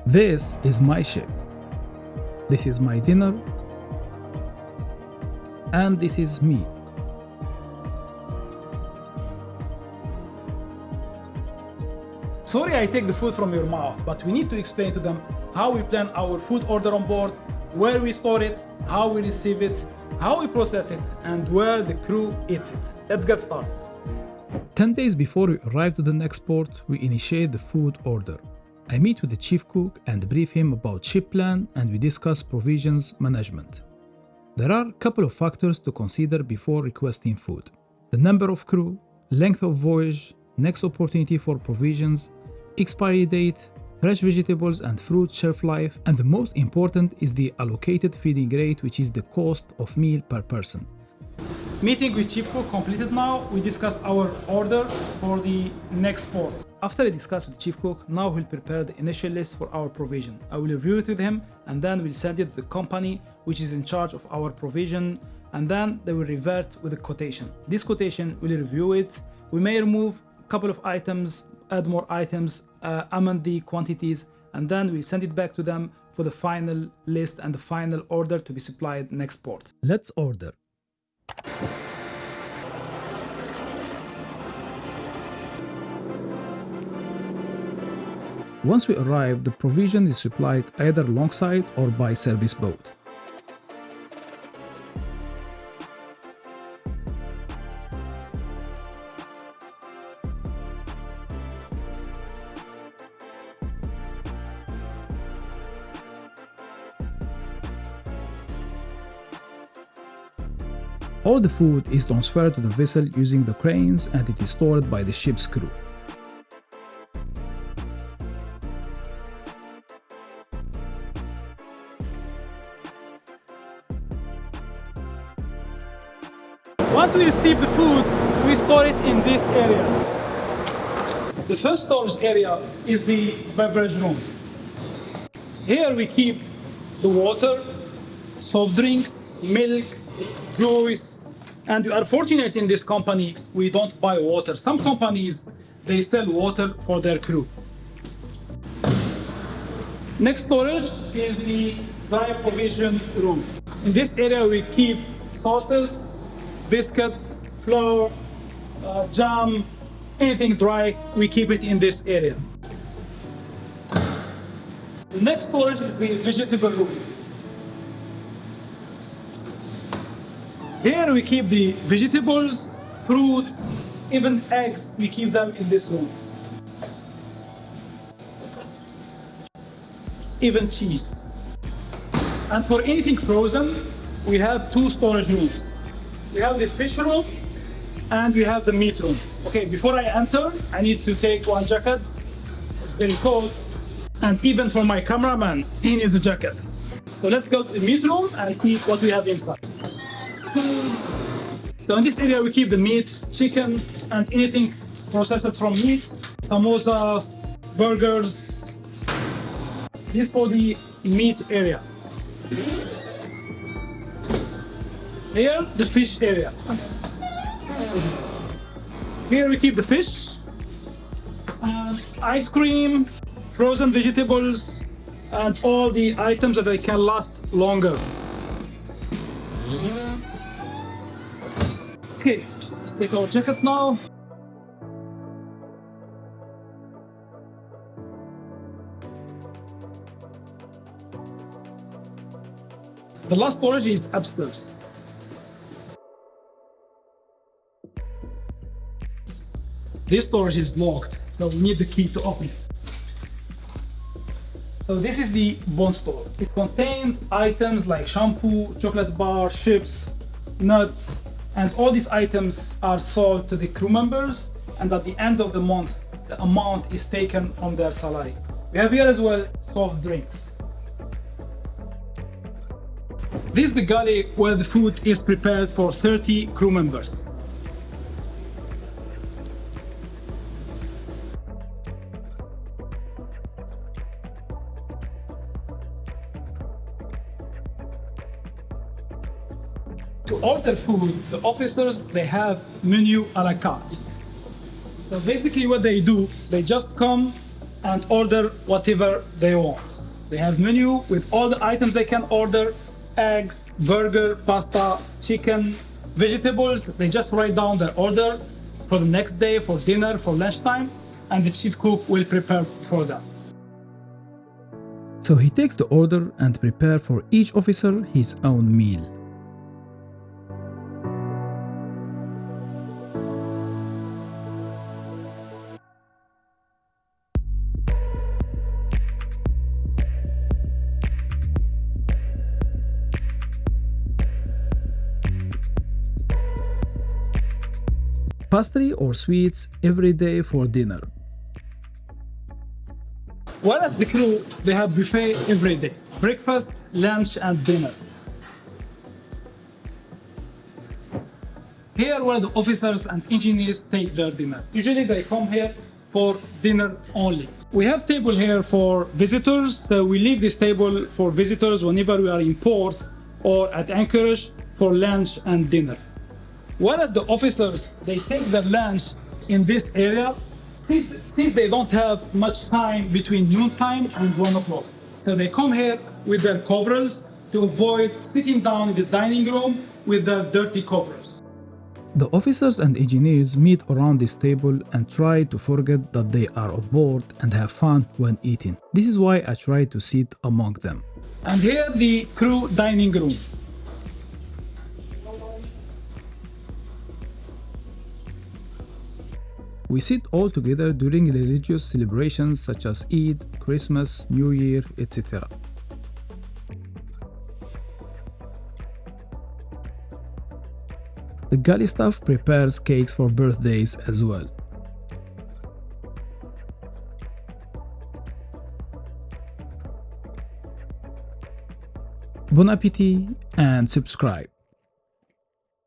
This is my ship. This is my dinner. And this is me. Sorry I take the food from your mouth, but we need to explain to them how we plan our food order on board, where we store it, how we receive it, how we process it, and where the crew eats it. Let's get started. 10 days before we arrive to the next port, we initiate the food order. I meet with the chief cook and brief him about ship plan, and we discuss provisions management. There are a couple of factors to consider before requesting food: the number of crew, length of voyage, next opportunity for provisions, expiry date, fresh vegetables and fruit shelf life, and the most important is the allocated feeding rate, which is the cost of meal per person. Meeting with Chief Cook completed now, we discussed our order for the next port. After I discussed with Chief Cook, now he'll prepare the initial list for our provision. I will review it with him and then we'll send it to the company which is in charge of our provision, and then they will revert with a quotation. This quotation, we'll review it. We may remove a couple of items, add more items, amend the quantities, and then we'll send it back to them for the final list and the final order to be supplied next port. Let's order. Once we arrive, the provision is supplied either alongside or by service boat. All the food is transferred to the vessel using the cranes, and it is stored by the ship's crew. Once we receive the food, we store it in these areas. The first storage area is the beverage room. Here we keep the water, soft drinks, milk, juice, and we are fortunate in this company, we don't buy water. Some companies, they sell water for their crew. Next storage is the dry provision room. In this area we keep sauces, biscuits, flour, jam, anything dry, we keep it in this area. The next storage is the vegetable room. Here we keep the vegetables, fruits, even eggs, we keep them in this room. Even cheese. And for anything frozen, we have two storage rooms. We have the fish room and we have the meat room. Okay, before I enter, I need to take one jacket. It's very cold. And even for my cameraman, he needs a jacket. So let's go to the meat room and see what we have inside. So in this area we keep the meat, chicken, and anything processed from meat, samosa, burgers. This for the meat area. Here, the fish area. Here we keep the fish, and ice cream, frozen vegetables, and all the items that they can last longer. Okay, let's take our jacket now. The last storage is upstairs. This storage is locked, so we need the key to open it. So this is the bone store. It contains items like shampoo, chocolate bar, chips, nuts, and all these items are sold to the crew members, and at the end of the month, the amount is taken from their salary. We have here as well soft drinks. This is the galley where the food is prepared for 30 crew members. To order food, the officers, they have menu a la carte. So basically what they do, they just come, and order whatever they want. They have menu with all the items they can order: eggs, burger, pasta, chicken, vegetables. They just write down their order for the next day, for dinner, for lunchtime, and the chief cook will prepare for them. So he takes the order and prepare for each officer his own meal. Pastry or sweets every day for dinner. Whereas the crew, they have buffet every day: breakfast, lunch, and dinner. Here, where the officers and engineers take their dinner. Usually they come here for dinner only. We have table here for visitors, so we leave this table for visitors whenever we are in port or at anchorage for lunch and dinner. Whereas the officers, they take their lunch in this area, since they don't have much time between noontime and 1 o'clock. So they come here with their coveralls to avoid sitting down in the dining room with their dirty coveralls. The officers and engineers meet around this table and try to forget that they are aboard and have fun when eating. This is why I try to sit among them. And here the crew dining room. We sit all together during religious celebrations such as Eid, Christmas, New Year, etc. The galley staff prepares cakes for birthdays as well. Bon appetit and subscribe.